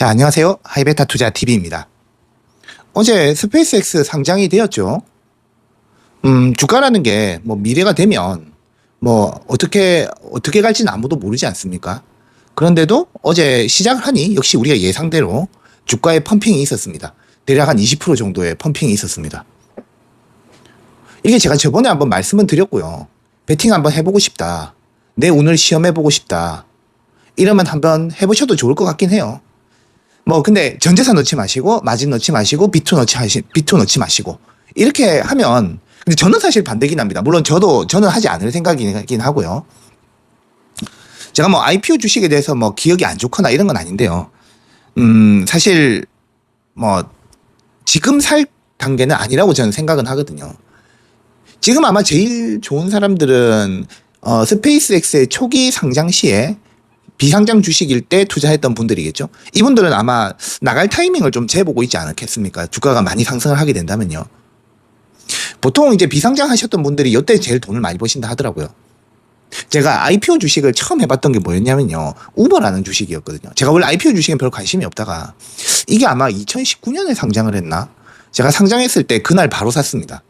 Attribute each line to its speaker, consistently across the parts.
Speaker 1: 자, 안녕하세요. 하이베타 투자 TV입니다. 어제 스페이스X 상장이 되었죠. 주가라는 게 뭐 미래가 되면 뭐 어떻게 갈지는 아무도 모르지 않습니까? 그런데도 어제 시작을 하니 역시 우리가 예상대로 주가에 펌핑이 있었습니다. 대략 한 20% 정도의 펌핑이 있었습니다. 이게 제가 저번에 한번 말씀을 드렸고요. 베팅 한번 해보고 싶다. 내 운을 시험해보고 싶다. 이러면 한번 해보셔도 좋을 것 같긴 해요. 뭐 근데 전재산 넣지 마시고 마진 넣지 마시고 B2 넣지 마시고 이렇게 하면, 근데 저는 사실 반대긴 합니다. 물론 저는 하지 않을 생각이긴 하고요. 제가 뭐 IPO 주식에 대해서 뭐 기억이 안 좋거나 이런 건 아닌데요. 사실 뭐 지금 살 단계는 아니라고 저는 생각은 하거든요. 지금 아마 제일 좋은 사람들은 스페이스X의 초기 상장 시에 비상장 주식일 때 투자했던 분들이겠죠. 이분들은 아마 나갈 타이밍을 좀 재보고 있지 않겠습니까? 주가가 많이 상승을 하게 된다면요. 보통 이제 비상장 하셨던 분들이 이때 제일 돈을 많이 버신다 하더라고요. 제가 IPO 주식을 처음 해봤던 게 뭐였냐면요. 우버라는 주식이었거든요. 제가 원래 IPO 주식엔 별 관심이 없다가 이게 아마 2019년에 상장을 했나? 제가 상장했을 때 그날 바로 샀습니다.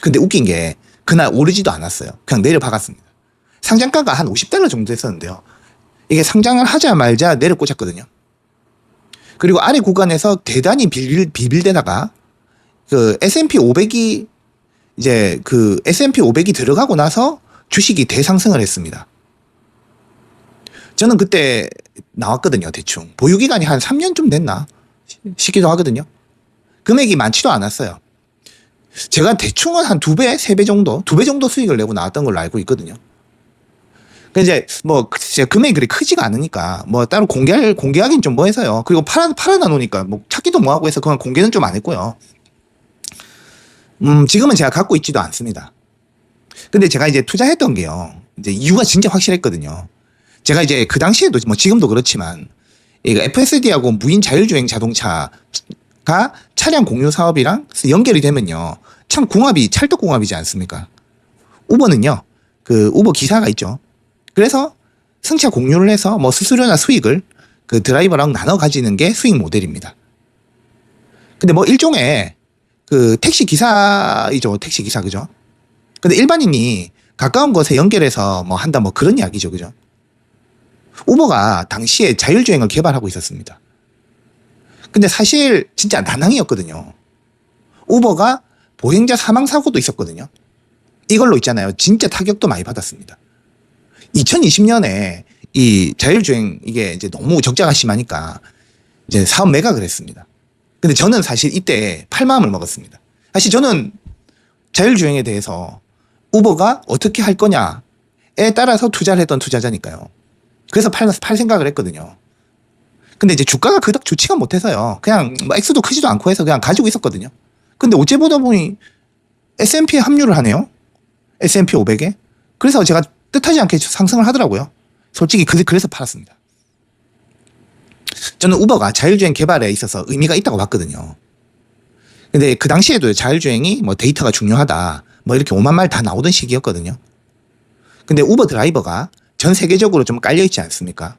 Speaker 1: 근데 웃긴 게 그날 오르지도 않았어요. 그냥 내려 박았습니다. 상장가가 한 $50 정도 했었는데요. 이게 상장을 하자 말자 내려 꽂았거든요. 그리고 아래 구간에서 대단히 비빌대다가 그 S&P 500이 이제 그 S&P 500이 들어가고 나서 주식이 대상승을 했습니다. 저는 그때 나왔거든요. 대충 보유기간이 한 3년 좀 됐나 싶기도 하거든요. 금액이 많지도 않았어요. 제가 대충은 한 2배, 3배 정도, 2배 정도 수익을 내고 나왔던 걸로 알고 있거든요. 이제 뭐 금액이 그리 크지가 않으니까 뭐 따로 공개하긴 좀 뭐해서요. 그리고 팔아놔 놓으니까 뭐 찾기도 뭐하고 해서 그냥 공개는 좀 안 했고요. 지금은 제가 갖고 있지도 않습니다. 근데 제가 이제 투자했던 게요, 이제 이유가 진짜 확실했거든요. 제가 이제 그 당시에도 뭐 지금도 그렇지만 이거 FSD하고 무인 자율주행 자동차가 차량 공유 사업이랑 연결이 되면요, 참 찰떡궁합이지 않습니까? 우버는요, 그 우버 기사가 있죠. 그래서 승차 공유를 해서 뭐 수수료나 수익을 그 드라이버랑 나눠 가지는 게 수익 모델입니다. 근데 뭐 일종의 그 택시 기사이죠. 택시 기사, 그죠? 근데 일반인이 가까운 곳에 연결해서 뭐 한다, 뭐 그런 이야기죠. 그죠? 우버가 당시에 자율주행을 개발하고 있었습니다. 근데 사실 진짜 난항이었거든요. 우버가 보행자 사망 사고도 있었거든요. 이걸로 있잖아요. 진짜 타격도 많이 받았습니다. 2020년에 이 자율주행 이게 이제 너무 적자가 심하니까 이제 사업 매각을 했습니다. 근데 저는 사실 이때 팔마음을 먹었습니다. 사실 저는 자율주행에 대해서 우버가 어떻게 할 거냐에 따라서 투자를 했던 투자자니까요. 그래서 팔 생각을 했거든요. 근데 이제 주가가 그닥 좋지가 못해서요. 그냥 뭐 액수도 크지도 않고 해서 그냥 가지고 있었거든요. 근데 어째 보다 보니 S&P에 합류를 하네요. S&P 500에. 그래서 제가 뜻하지 않게 상승을 하더라고요. 솔직히 그래서 팔았습니다. 저는 우버가 자율주행 개발에 있어서 의미가 있다고 봤거든요. 근데 그 당시에도 자율주행이 뭐 데이터가 중요하다, 뭐 이렇게 오만 말 다 나오던 시기였거든요. 근데 우버 드라이버가 전 세계적으로 좀 깔려있지 않습니까?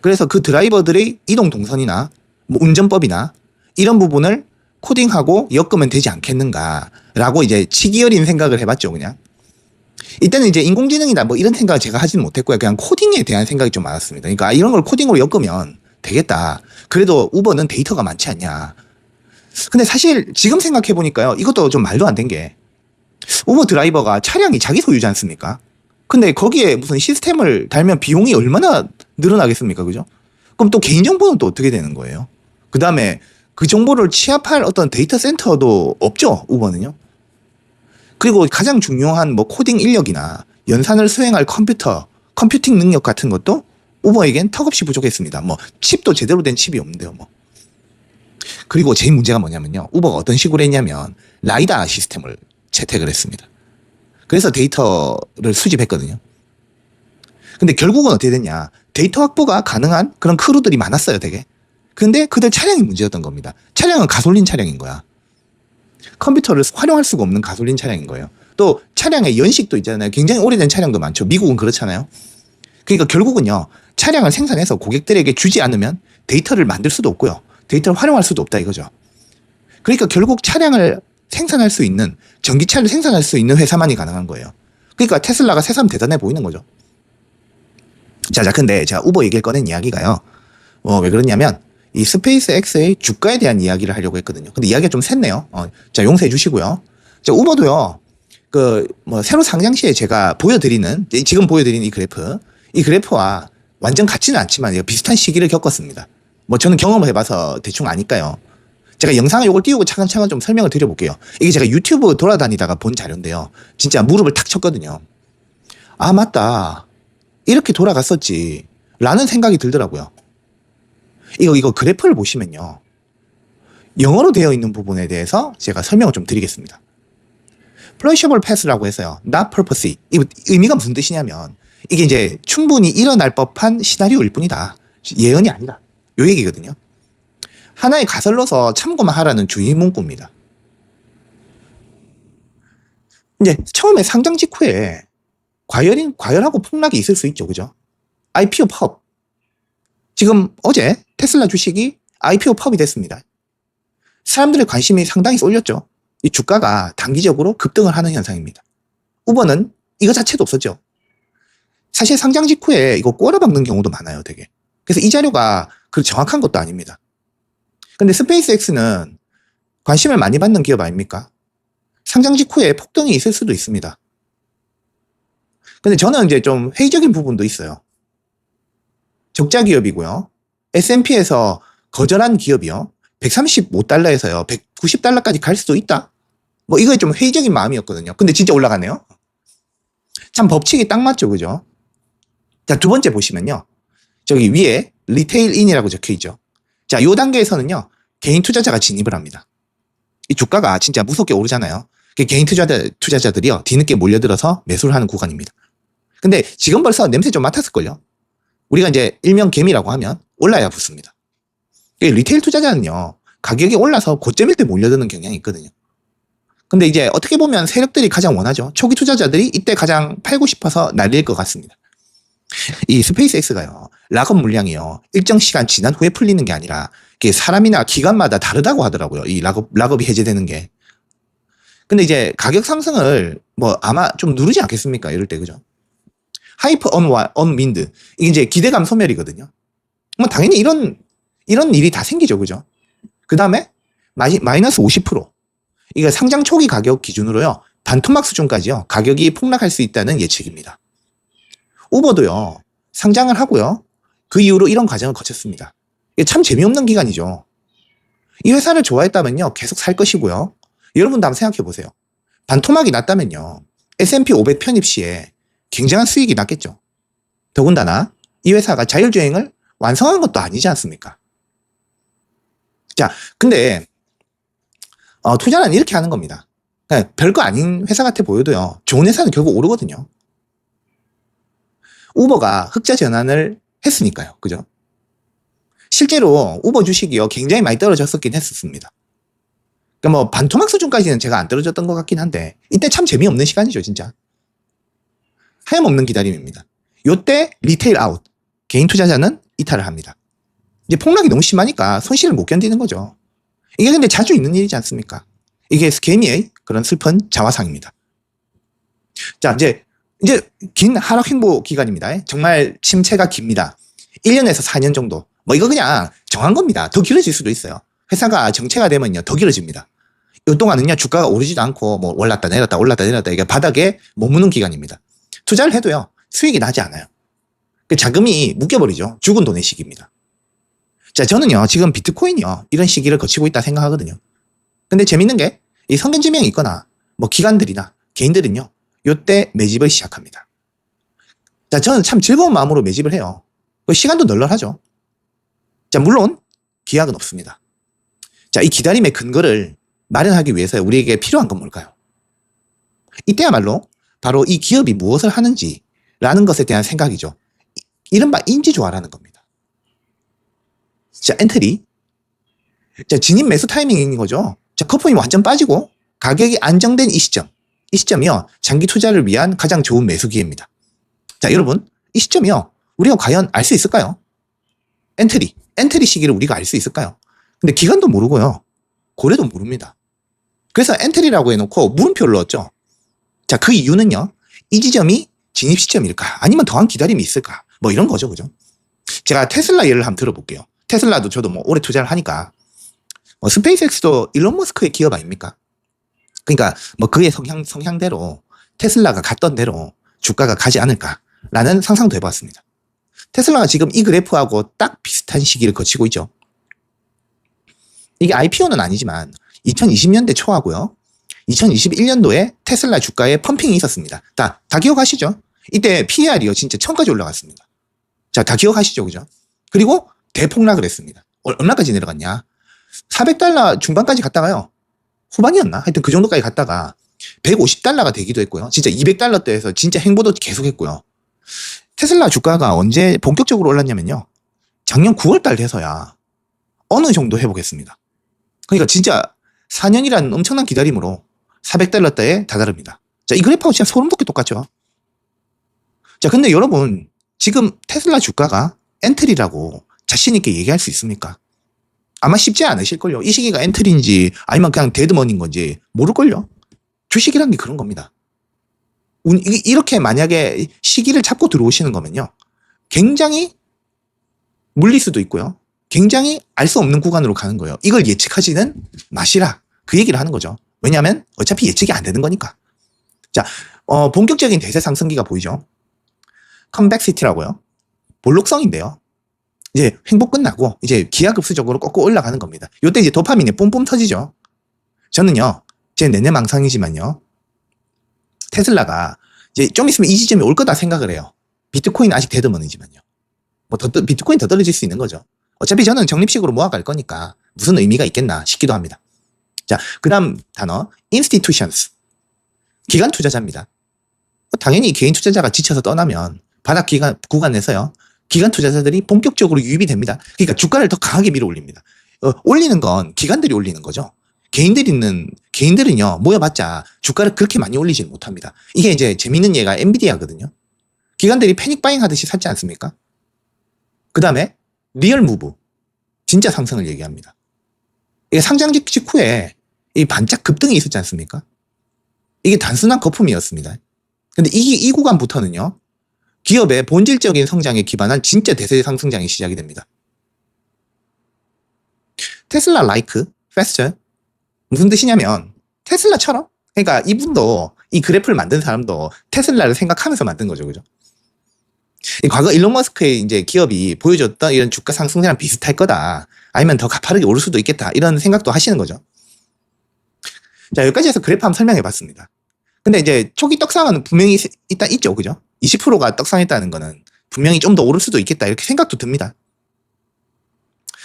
Speaker 1: 그래서 그 드라이버들의 이동 동선이나 뭐 운전법이나 이런 부분을 코딩하고 엮으면 되지 않겠는가라고 이제 치기 어린 생각을 해봤죠, 그냥. 이때는 이제 인공지능이다 뭐 이런 생각을 제가 하지는 못했고요. 그냥 코딩에 대한 생각이 좀 많았습니다. 그러니까 이런 걸 코딩으로 엮으면 되겠다. 그래도 우버는 데이터가 많지 않냐. 근데 사실 지금 생각해 보니까요, 이것도 좀 말도 안 된 게, 우버 드라이버가 차량이 자기 소유지 않습니까? 근데 거기에 무슨 시스템을 달면 비용이 얼마나 늘어나겠습니까? 그죠? 그럼 또 개인정보는 또 어떻게 되는 거예요? 그 다음에 그 정보를 취합할 어떤 데이터 센터도 없죠, 우버는요. 그리고 가장 중요한 뭐 코딩 인력이나 연산을 수행할 컴퓨팅 능력 같은 것도 우버에겐 턱없이 부족했습니다. 뭐 칩도 제대로 된 칩이 없는데요, 뭐. 그리고 제일 문제가 뭐냐면요, 우버가 어떤 식으로 했냐면 라이다 시스템을 채택을 했습니다. 그래서 데이터를 수집했거든요. 근데 결국은 어떻게 됐냐, 데이터 확보가 가능한 그런 크루들이 많았어요, 되게. 근데 그들 차량이 문제였던 겁니다. 차량은 가솔린 차량인 거야. 컴퓨터를 활용할 수가 없는 가솔린 차량인 거예요. 또 차량의 연식도 있잖아요. 굉장히 오래된 차량도 많죠. 미국은 그렇잖아요. 그러니까 결국은요, 차량을 생산해서 고객들에게 주지 않으면 데이터를 만들 수도 없고요. 데이터를 활용할 수도 없다 이거죠. 그러니까 결국 차량을 생산할 수 있는, 전기차를 생산할 수 있는 회사만이 가능한 거예요. 그러니까 테슬라가 새삼 대단해 보이는 거죠. 자, 근데 제가 우버 얘기를 꺼낸 이야기가요. 왜 그러냐면, 이 스페이스 X의 주가에 대한 이야기를 하려고 했거든요. 근데 이야기가 좀 샜네요. 자, 용서해 주시고요. 자, 우버도요, 새로 상장 시에 제가 지금 보여드리는 이 그래프와 완전 같지는 않지만 비슷한 시기를 겪었습니다. 저는 경험을 해봐서 대충 아니까요. 제가 영상을 요걸 띄우고 차근차근 좀 설명을 드려볼게요. 이게 제가 유튜브 돌아다니다가 본 자료인데요. 진짜 무릎을 탁 쳤거든요. 아, 맞다. 이렇게 돌아갔었지. 라는 생각이 들더라고요. 이거 그래프를 보시면요. 영어로 되어 있는 부분에 대해서 제가 설명을 좀 드리겠습니다. 플러셔블 패스라고 해서요. not purposely. 이 의미가 무슨 뜻이냐면, 이게 이제 충분히 일어날 법한 시나리오일 뿐이다. 예언이 아니다. 요 얘기거든요. 하나의 가설로서 참고만 하라는 주의 문구입니다. 이제 처음에 상장 직후에 과열하고 폭락이 있을 수 있죠. 그죠? IPO 펍. 지금 어제 테슬라 주식이 IPO 펍이 됐습니다. 사람들의 관심이 상당히 쏠렸죠. 이 주가가 단기적으로 급등을 하는 현상입니다. 우버는 이거 자체도 없었죠. 사실 상장 직후에 이거 꼬라박는 경우도 많아요, 되게. 그래서 이 자료가 그 정확한 것도 아닙니다. 근데 스페이스X는 관심을 많이 받는 기업 아닙니까? 상장 직후에 폭등이 있을 수도 있습니다. 근데 저는 이제 좀 회의적인 부분도 있어요. 적자 기업이고요. S&P에서 거절한 기업이요. 135달러에서요. 190달러까지 갈 수도 있다? 이거에 좀 회의적인 마음이었거든요. 근데 진짜 올라가네요. 참 법칙이 딱 맞죠, 그죠? 자, 두 번째 보시면요. 저기 위에 리테일인이라고 적혀 있죠. 자, 요 단계에서는요. 개인 투자자가 진입을 합니다. 이 주가가 진짜 무섭게 오르잖아요. 개인 투자자들이요. 뒤늦게 몰려들어서 매수를 하는 구간입니다. 근데 지금 벌써 냄새 좀 맡았을걸요. 우리가 이제 일명 개미라고 하면 올라야 붙습니다. 리테일 투자자는요. 가격이 올라서 고점일 때 몰려드는 경향이 있거든요. 근데 이제 어떻게 보면 세력들이 가장 원하죠. 초기 투자자들이 이때 가장 팔고 싶어서 날릴 것 같습니다. 이 스페이스X가요. 락업 물량이요. 일정 시간 지난 후에 풀리는 게 아니라 이게 사람이나 기관마다 다르다고 하더라고요. 이 락업이 해제되는 게. 근데 이제 가격 상승을 아마 좀 누르지 않겠습니까? 이럴 때, 그죠? 하이프 on 윈드. 이게 이제 기대감 소멸이거든요. 당연히 이런 일이 다 생기죠. 그죠? 그 다음에 마이너스 50%. 이게 상장 초기 가격 기준으로요. 반토막 수준까지요. 가격이 폭락할 수 있다는 예측입니다. 우버도요. 상장을 하고요. 그 이후로 이런 과정을 거쳤습니다. 이게 참 재미없는 기간이죠. 이 회사를 좋아했다면요. 계속 살 것이고요. 여러분도 한번 생각해 보세요. 반토막이 났다면요. S&P 500 편입 시에 굉장한 수익이 났겠죠. 더군다나 이 회사가 자율주행을 완성한 것도 아니지 않습니까? 자, 근데 투자는 이렇게 하는 겁니다. 별거 아닌 회사 같아 보여도요. 좋은 회사는 결국 오르거든요. 우버가 흑자 전환을 했으니까요. 그죠? 실제로 우버 주식이요. 굉장히 많이 떨어졌었긴 했었습니다. 그러니까 반토막 수준까지는 제가 안 떨어졌던 것 같긴 한데 이때 참 재미없는 시간이죠. 진짜. 하염없는 기다림입니다. 요때 리테일 아웃. 개인 투자자는 이탈을 합니다. 이제 폭락이 너무 심하니까 손실을 못 견디는 거죠. 이게 근데 자주 있는 일이지 않습니까? 이게 스케미의 그런 슬픈 자화상입니다. 자, 이제 긴 하락 행보 기간입니다. 정말 침체가 깁니다. 1년에서 4년 정도. 이거 그냥 정한 겁니다. 더 길어질 수도 있어요. 회사가 정체가 되면요. 더 길어집니다. 이 동안은요. 주가가 오르지도 않고 올랐다 내렸다 올랐다 내렸다 이게 바닥에 머무는 기간입니다. 투자를 해도요. 수익이 나지 않아요. 자금이 묶여버리죠. 죽은 돈의 시기입니다. 자, 저는요. 지금 비트코인이요. 이런 시기를 거치고 있다 생각하거든요. 근데 재밌는 게 이 성견지명이 있거나 기관들이나 개인들은요. 요때 매집을 시작합니다. 자, 저는 참 즐거운 마음으로 매집을 해요. 시간도 널널하죠. 자, 물론 기약은 없습니다. 자, 이 기다림의 근거를 마련하기 위해서 우리에게 필요한 건 뭘까요? 이때야말로 바로 이 기업이 무엇을 하는지라는 것에 대한 생각이죠. 이른바 인지조화라는 겁니다. 자, 엔트리. 자, 진입 매수 타이밍인 거죠. 자, 커프이 완전 빠지고 가격이 안정된 이 시점이요. 장기 투자를 위한 가장 좋은 매수 기회입니다. 자, 여러분, 이 시점이요. 우리가 과연 알 수 있을까요? 엔트리 엔트리 시기를 우리가 알 수 있을까요? 근데 기간도 모르고요. 고래도 모릅니다. 그래서 엔트리라고 해놓고 물음표를 넣었죠. 자, 그 이유는요. 이 지점이 진입 시점일까? 아니면 더한 기다림이 있을까? 뭐 이런 거죠. 그죠? 제가 테슬라 예를 한번 들어볼게요. 테슬라도 저도 뭐 오래 투자를 하니까 스페이스X도 일론 머스크의 기업 아닙니까? 그러니까 뭐 그의 성향대로 테슬라가 갔던 대로 주가가 가지 않을까라는 상상도 해봤습니다. 테슬라가 지금 이 그래프하고 딱 비슷한 시기를 거치고 있죠. 이게 IPO는 아니지만 2020년대 초하고요. 2021년도에 테슬라 주가에 펌핑이 있었습니다. 다 기억하시죠? 이때 PER이요. 진짜 1000까지 올라갔습니다. 자, 다 기억하시죠? 그죠? 그리고 대폭락을 했습니다. 얼마까지 내려갔냐? 400달러 중반까지 갔다가요. 후반이었나? 하여튼 그 정도까지 갔다가 150달러가 되기도 했고요. 진짜 200달러대에서 진짜 행보도 계속했고요. 테슬라 주가가 언제 본격적으로 올랐냐면요. 작년 9월달 돼서야 어느 정도 회복했습니다. 그러니까 진짜 4년이라는 엄청난 기다림으로 400달러대에 다다릅니다. 자, 이 그래프하고 진짜 소름 돋게 똑같죠? 자, 근데 여러분, 지금 테슬라 주가가 엔트리라고 자신있게 얘기할 수 있습니까? 아마 쉽지 않으실걸요. 이 시기가 엔트리인지 아니면 그냥 데드머니인 건지 모를걸요. 주식이란 게 그런 겁니다. 이렇게 만약에 시기를 잡고 들어오시는 거면요. 굉장히 물릴 수도 있고요. 굉장히 알 수 없는 구간으로 가는 거예요. 이걸 예측하지는 마시라. 그 얘기를 하는 거죠. 왜냐하면 어차피 예측이 안 되는 거니까. 자, 본격적인 대세 상승기가 보이죠. 컴백시티라고요. 볼록성인데요. 이제 횡보 끝나고 이제 기하급수적으로 꺾고 올라가는 겁니다. 요때 이제 도파민이 뿜뿜 터지죠. 저는요, 제 내내 망상이지만요. 테슬라가 이제 좀 있으면 이 지점에 올 거다 생각을 해요. 비트코인 아직 데드머니지만요. 비트코인 더 떨어질 수 있는 거죠. 어차피 저는 적립식으로 모아갈 거니까 무슨 의미가 있겠나 싶기도 합니다. 자, 그 다음 단어, institutions. 기관 투자자입니다. 당연히 개인 투자자가 지쳐서 떠나면 바닥 구간에서요. 기관 투자자들이 본격적으로 유입이 됩니다. 그러니까 주가를 더 강하게 밀어 올립니다. 올리는 건 기관들이 올리는 거죠. 개인들은요, 모여봤자 주가를 그렇게 많이 올리지는 못합니다. 이게 이제 재밌는 예가 엔비디아거든요. 기관들이 패닉 바잉 하듯이 샀지 않습니까? 그 다음에 리얼 무브. 진짜 상승을 얘기합니다. 이게 상장 직후에 이 반짝 급등이 있었지 않습니까? 이게 단순한 거품이었습니다. 근데 이 구간부터는요, 기업의 본질적인 성장에 기반한 진짜 대세 상승장이 시작이 됩니다. 테슬라 라이크, 패스트. 무슨 뜻이냐면, 테슬라처럼, 그러니까 이분도, 이 그래프를 만든 사람도 테슬라를 생각하면서 만든 거죠. 그죠? 과거 일론 머스크의 이제 기업이 보여줬던 이런 주가 상승세랑 비슷할 거다. 아니면 더 가파르게 오를 수도 있겠다. 이런 생각도 하시는 거죠. 자, 여기까지 해서 그래프 한번 설명해 봤습니다. 근데 이제 초기 떡상은 분명히 일단 있죠. 그죠? 20%가 떡상했다는 거는 분명히 좀 더 오를 수도 있겠다. 이렇게 생각도 듭니다.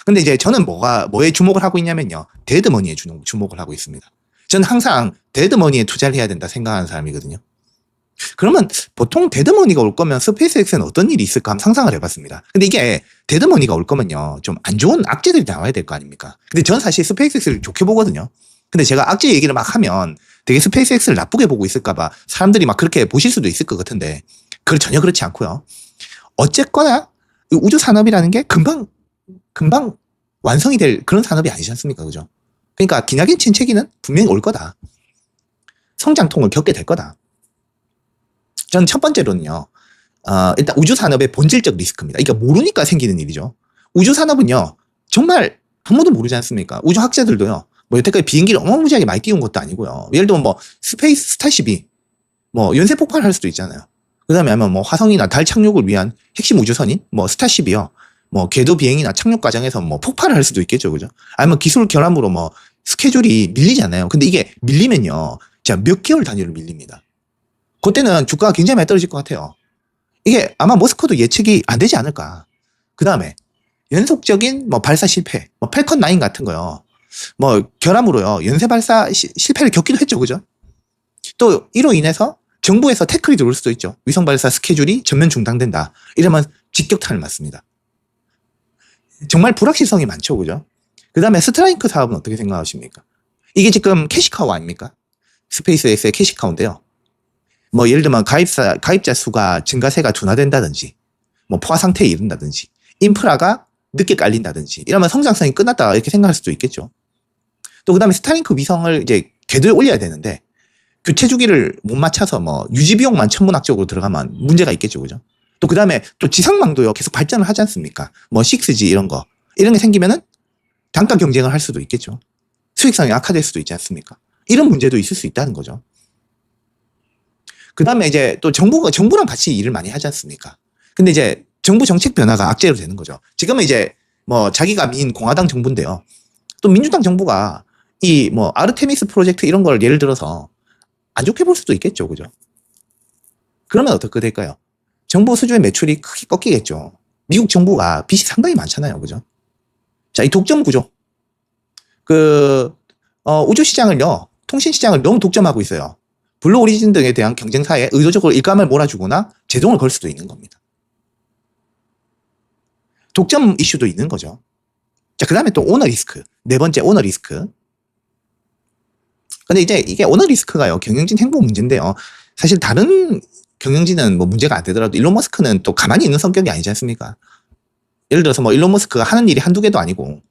Speaker 1: 근데 이제 저는 뭐에 주목을 하고 있냐면요. 데드머니에 주목을 하고 있습니다. 저는 항상 데드머니에 투자를 해야 된다 생각하는 사람이거든요. 그러면 보통 데드머니가 올 거면 스페이스X는 어떤 일이 있을까 한번 상상을 해봤습니다. 근데 이게 데드머니가 올 거면요. 좀 안 좋은 악재들이 나와야 될 거 아닙니까? 근데 저는 사실 스페이스X를 좋게 보거든요. 근데 제가 악재 얘기를 막 하면 되게 스페이스X를 나쁘게 보고 있을까봐 사람들이 막 그렇게 보실 수도 있을 것 같은데 그걸 전혀 그렇지 않고요. 어쨌거나 우주 산업이라는 게 금방 완성이 될 그런 산업이 아니지 않습니까? 그죠? 그러니까 기나긴 침체기는 분명히 올 거다. 성장통을 겪게 될 거다. 저는 첫 번째로는요. 일단 우주 산업의 본질적 리스크입니다. 그러니까 모르니까 생기는 일이죠. 우주 산업은요. 정말 아무도 모르지 않습니까? 우주 학자들도요. 뭐 여태까지 비행기를 어마무지하게 많이 띄운 것도 아니고요. 예를 들면 뭐 스페이스 스타쉽이 뭐 연쇄 폭발할 수도 있잖아요. 그다음에 아마 뭐 화성이나 달 착륙을 위한 핵심 우주선인 뭐 스타쉽이요. 뭐 궤도 비행이나 착륙 과정에서 뭐 폭발을 할 수도 있겠죠. 그죠? 아니면 기술 결함으로 뭐 스케줄이 밀리잖아요. 근데 이게 밀리면요. 진짜 몇 개월 단위로 밀립니다. 그때는 주가가 굉장히 많이 떨어질 것 같아요. 이게 아마 머스크도 예측이 안 되지 않을까. 그 다음에 연속적인 뭐 발사 실패, 뭐 펠컨 9 같은 거요. 뭐 결함으로요. 연쇄 발사 실패를 겪기도 했죠. 그죠? 또 이로 인해서 정부에서 태클이 들어올 수도 있죠. 위성 발사 스케줄이 전면 중단된다. 이러면 직격탄을 맞습니다. 정말 불확실성이 많죠. 그죠? 그 다음에 스트라이크 사업은 어떻게 생각하십니까? 이게 지금 캐시카우 아닙니까? 스페이스X의 캐시카우인데요. 뭐 예를 들면 가입자 수가 증가세가 둔화된다든지 뭐 포화 상태에 이른다든지 인프라가 늦게 깔린다든지 이러면 성장성이 끝났다 이렇게 생각할 수도 있겠죠. 또 그다음에 스타링크 위성을 이제 궤도에 올려야 되는데 교체 주기를 못 맞춰서 뭐 유지 비용만 천문학적으로 들어가면 문제가 있겠죠, 그죠? 또 그다음에 또 지상망도요 계속 발전을 하지 않습니까? 뭐 6G 이런 게 생기면은 단가 경쟁을 할 수도 있겠죠. 수익성이 악화될 수도 있지 않습니까? 이런 문제도 있을 수 있다는 거죠. 그다음에 이제 또 정부랑 같이 일을 많이 하지 않습니까? 근데 이제 정부 정책 변화가 악재로 되는 거죠. 지금은 이제 뭐 자기가 민 공화당 정부인데요. 또 민주당 정부가 이 뭐 아르테미스 프로젝트 이런 걸 예를 들어서 안 좋게 볼 수도 있겠죠, 그죠? 그러면 어떻게 될까요? 정부 수주의 매출이 크게 꺾이겠죠. 미국 정부가 빚이 상당히 많잖아요, 그죠? 자, 이 독점 구조. 우주 시장을요, 통신 시장을 너무 독점하고 있어요. 블루 오리진 등에 대한 경쟁사에 의도적으로 일감을 몰아주거나 제동을 걸 수도 있는 겁니다. 독점 이슈도 있는 거죠. 자, 그 다음에 또 오너 리스크. 네 번째 오너 리스크. 근데 이제 이게 오너 리스크가요, 경영진 행보 문제인데요. 사실 다른 경영진은 뭐 문제가 안 되더라도 일론 머스크는 또 가만히 있는 성격이 아니지 않습니까? 예를 들어서 뭐 일론 머스크가 하는 일이 한두 개도 아니고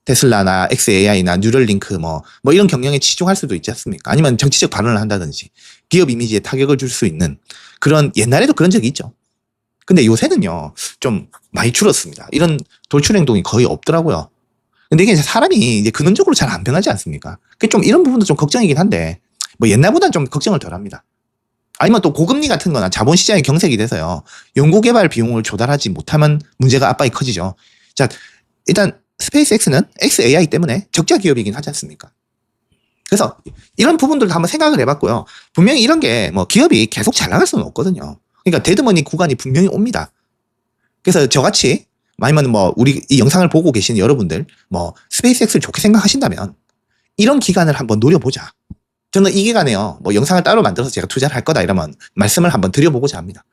Speaker 1: 테슬라나 XAI나 뉴럴링크 뭐 이런 경영에 치중할 수도 있지 않습니까? 아니면 정치적 발언을 한다든지 기업 이미지에 타격을 줄 수 있는 그런, 옛날에도 그런 적이 있죠. 근데 요새는요 좀 많이 줄었습니다. 이런 돌출 행동이 거의 없더라고요. 근데 이게 사람이 이제 근원적으로 잘 안 변하지 않습니까? 그게 좀 이런 부분도 좀 걱정이긴 한데 뭐 옛날보다는 좀 걱정을 덜 합니다. 아니면 또 고금리 같은 거나 자본시장의 경색이 돼서요, 연구개발 비용을 조달하지 못하면 문제가 압박이 커지죠. 자, 일단 스페이스X는 XAI 때문에 적자 기업이긴 하지 않습니까? 그래서 이런 부분들도 한번 생각을 해봤고요. 분명히 이런 게 뭐 기업이 계속 잘 나갈 수는 없거든요. 그러니까 데드머니 구간이 분명히 옵니다. 그래서 저같이, 아니면 뭐 우리 이 영상을 보고 계시는 여러분들 뭐 스페이스X를 좋게 생각하신다면 이런 기간을 한번 노려보자. 저는 이 기간에요, 뭐 영상을 따로 만들어서 제가 투자를 할 거다 이러면 말씀을 한번 드려보고자 합니다.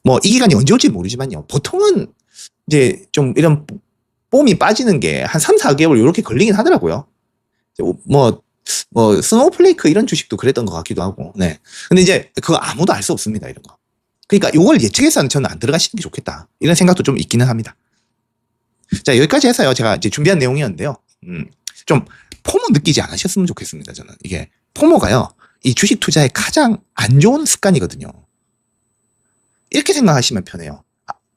Speaker 1: 뭐 이 기간이 언제 올지 모르지만요, 보통은 이제 좀 이런 뽐이 빠지는 게 한 3, 4개월 이렇게 걸리긴 하더라고요. 뭐 스노우플레이크 이런 주식도 그랬던 것 같기도 하고. 네. 근데 이제 그거 아무도 알 수 없습니다, 이런 거. 그러니까 이걸 예측해서는 저는 안 들어가시는 게 좋겠다, 이런 생각도 좀 있기는 합니다. 자, 여기까지 해서요 제가 이제 준비한 내용이었는데요. 좀 포모 느끼지 않으셨으면 좋겠습니다. 저는 이게 포모가요, 이 주식 투자의 가장 안 좋은 습관이거든요. 이렇게 생각하시면 편해요.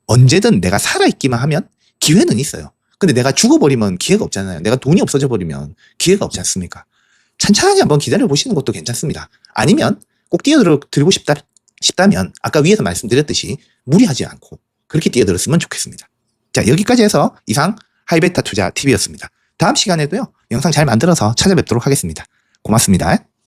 Speaker 1: 언제든 내가 살아있기만 하면 기회는 있어요. 근데 내가 죽어버리면 기회가 없잖아요. 내가 돈이 없어져 버리면 기회가 없지 않습니까? 찬찬히 한번 기다려 보시는 것도 괜찮습니다. 아니면 꼭 뛰어들고 싶다면 아까 위에서 말씀드렸듯이 무리하지 않고 그렇게 뛰어들었으면 좋겠습니다. 자, 여기까지 해서 이상 하이베타 투자 TV였습니다. 다음 시간에도요 영상 잘 만들어서 찾아뵙도록 하겠습니다. 고맙습니다.